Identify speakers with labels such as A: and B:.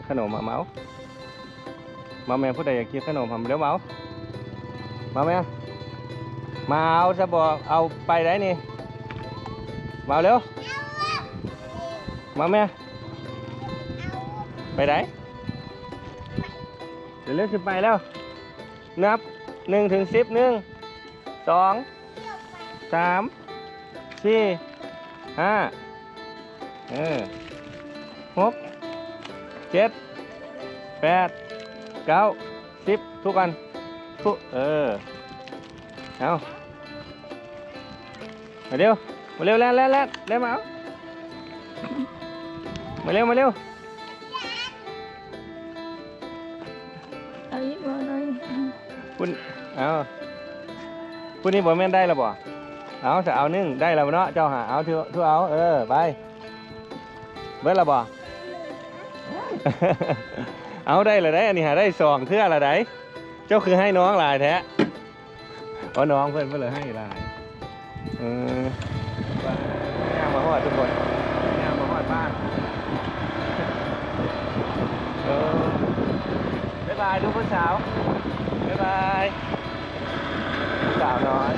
A: ขนมเมามาแม่ผู้ใดอยากกินขนมเร็วเมามาแม่มาเอาจะบอกเอาไปได้นี่มาเร็วมาแม่ไปไหนเดี๋ยวเลือกขึ้นไปแล้วนับ1 ถึง 10 1 2 3 4 5 6 7 8 9 10ทุกวันทุกเอามาเร็วมาเร็วแล่นเร็วมาเอามาเร็ว
B: เอาอีกบ่หน่อย
A: คุณเอาคุณนี่บ่แม่นได้แล้วบ่เอาจะเอานึ่งได้แล้วเนาะเจ้าหาเอาทุกเอาไปเบิดแล้วบ่ เอาได้ละได้อันนี้หาได้2เทื่อละได้เจ้าคือให้น้องหลายแท้เพราะน้องเพิ่นเลยให้หลายย่างมาฮอดทุกคนย่างมาฮอดบ้านบ๊ายบายทุกคนสาวบ๊ายบายสาวน้อย